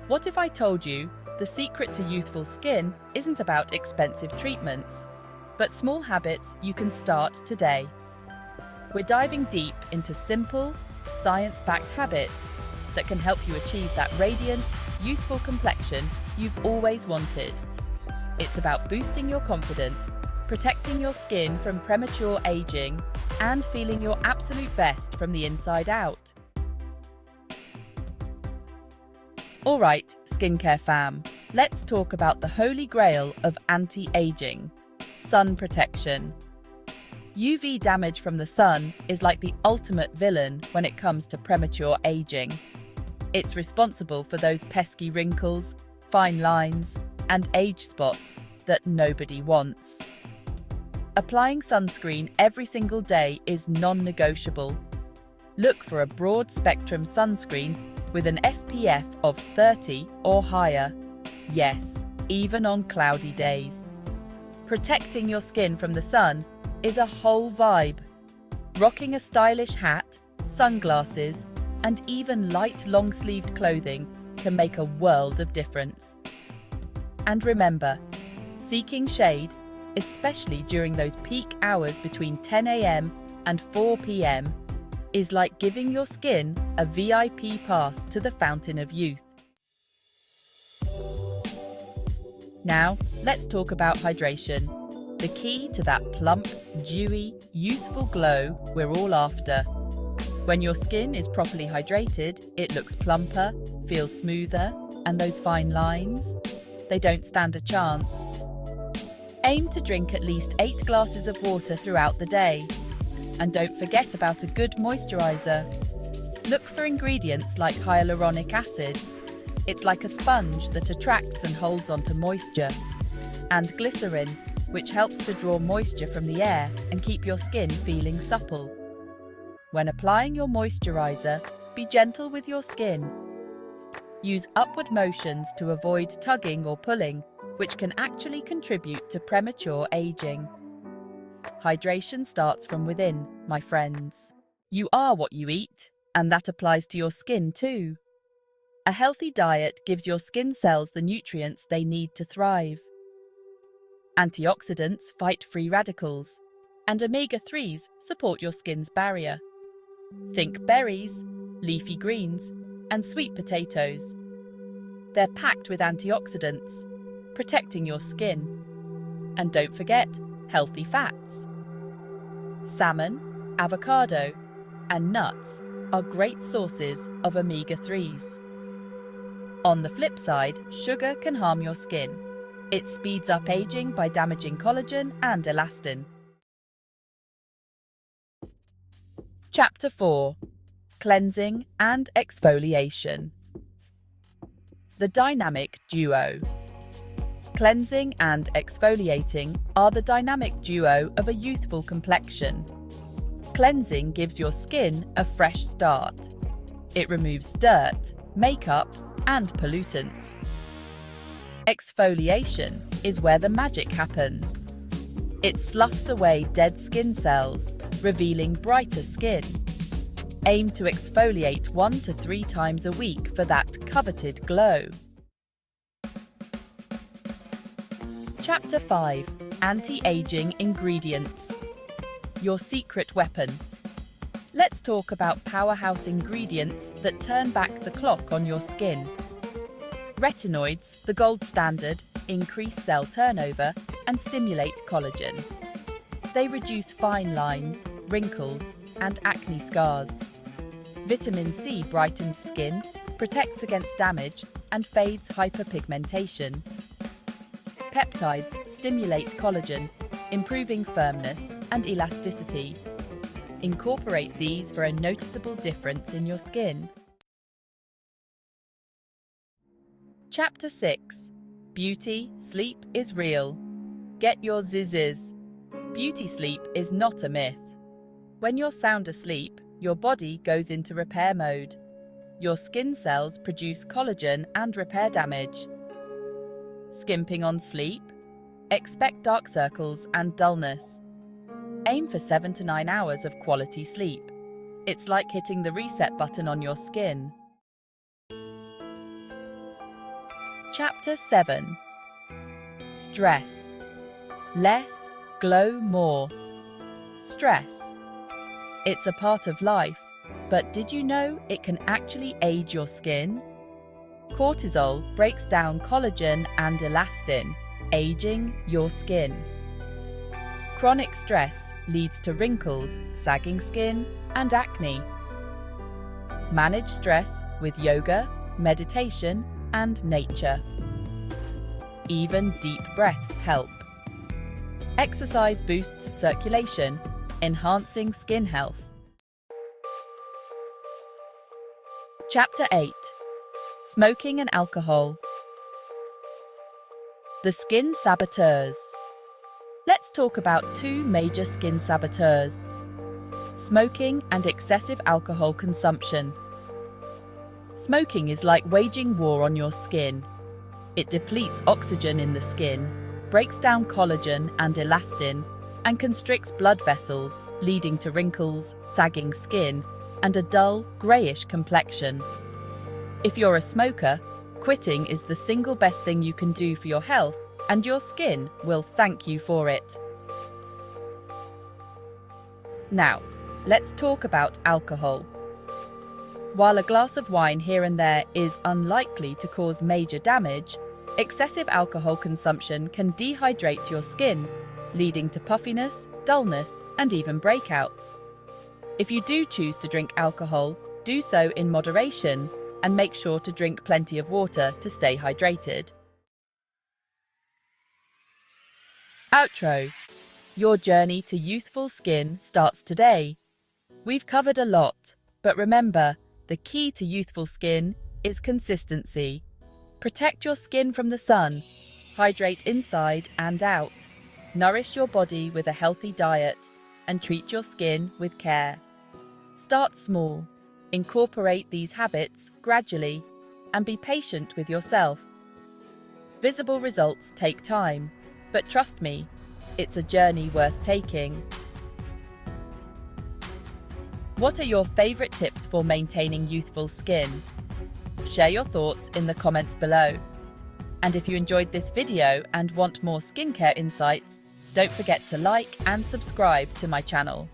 What if I told you the secret to youthful skin isn't about expensive treatments, but small habits you can start today? We're diving deep into simple, science-backed habits that can help you achieve that radiant, youthful complexion you've always wanted. It's about boosting your confidence, protecting your skin from premature aging, and feeling your absolute best from the inside out. All right, skincare fam, let's talk about the holy grail of anti-aging: sun protection. UV damage from the sun is like the ultimate villain when it comes to premature aging. It's responsible for those pesky wrinkles, fine lines, and age spots that nobody wants. Applying sunscreen every single day is non-negotiable. Look for a broad-spectrum sunscreen with an SPF of 30 or higher. Yes, even on cloudy days. Protecting your skin from the sun is a whole vibe. Rocking a stylish hat, sunglasses, and even light long-sleeved clothing can make a world of difference. And remember, seeking shade, especially during those peak hours between 10 a.m. and 4 p.m., is like giving your skin a VIP pass to the fountain of youth. Now, let's talk about hydration, the key to that plump, dewy, youthful glow we're all after. When your skin is properly hydrated, it looks plumper, feels smoother, and those fine lines, they don't stand a chance. Aim to drink at least 8 glasses of water throughout the day. And don't forget about a good moisturizer. Look for ingredients like hyaluronic acid. It's like a sponge that attracts and holds onto moisture. And glycerin, which helps to draw moisture from the air and keep your skin feeling supple. When applying your moisturizer, be gentle with your skin. Use upward motions to avoid tugging or pulling, which can actually contribute to premature aging. Hydration starts from within, my friends. You are what you eat, and that applies to your skin too. A healthy diet gives your skin cells the nutrients they need to thrive. Antioxidants fight free radicals, and omega-3s support your skin's barrier. Think berries, leafy greens, and sweet potatoes. They're packed with antioxidants, protecting your skin. And don't forget healthy fats. Salmon, avocado, and nuts are great sources of omega-3s. On the flip side, sugar can harm your skin. It speeds up aging by damaging collagen and elastin. Chapter 4: Cleansing and Exfoliation. The dynamic duo. Cleansing and exfoliating are the dynamic duo of a youthful complexion. Cleansing gives your skin a fresh start. It removes dirt, makeup, and pollutants. Exfoliation is where the magic happens. It sloughs away dead skin cells, revealing brighter skin. Aim to exfoliate 1 to 3 times a week for that coveted glow. Chapter 5: Anti-Aging Ingredients. Your secret weapon. Let's talk about powerhouse ingredients that turn back the clock on your skin. Retinoids, the gold standard, increase cell turnover and stimulate collagen. They reduce fine lines, wrinkles, and acne scars. Vitamin C brightens skin, protects against damage, and fades hyperpigmentation. Peptides stimulate collagen, improving firmness and elasticity. Incorporate these for a noticeable difference in your skin. Chapter 6: Beauty sleep is real. Get your zizzes. Beauty sleep is not a myth. When you're sound asleep, your body goes into repair mode. Your skin cells produce collagen and repair damage. Skimping on sleep? Expect dark circles and dullness. Aim for 7 to 9 hours of quality sleep. It's like hitting the reset button on your skin. Chapter 7. Stress. Less, glow more. Stress. It's a part of life, but did you know it can actually age your skin? Cortisol breaks down collagen and elastin, aging your skin. Chronic stress leads to wrinkles, sagging skin, and acne. Manage stress with yoga, meditation, and nature. Even deep breaths help. Exercise boosts circulation, enhancing skin health. Chapter 8. Smoking and alcohol. The skin saboteurs. Let's talk about two major skin saboteurs: smoking and excessive alcohol consumption. Smoking is like waging war on your skin. It depletes oxygen in the skin, breaks down collagen and elastin, and constricts blood vessels, leading to wrinkles, sagging skin, and a dull, greyish complexion. If you're a smoker, quitting is the single best thing you can do for your health, and your skin will thank you for it. Now, let's talk about alcohol. While a glass of wine here and there is unlikely to cause major damage, excessive alcohol consumption can dehydrate your skin, leading to puffiness, dullness, and even breakouts. If you do choose to drink alcohol, do so in moderation and make sure to drink plenty of water to stay hydrated. Outro. Your journey to youthful skin starts today. We've covered a lot, but remember, the key to youthful skin is consistency. Protect your skin from the sun, hydrate inside and out, nourish your body with a healthy diet, and treat your skin with care. Start small, incorporate these habits gradually, and be patient with yourself. Visible results take time, but trust me, it's a journey worth taking. What are your favorite tips for maintaining youthful skin? Share your thoughts in the comments below. And if you enjoyed this video and want more skincare insights, don't forget to like and subscribe to my channel.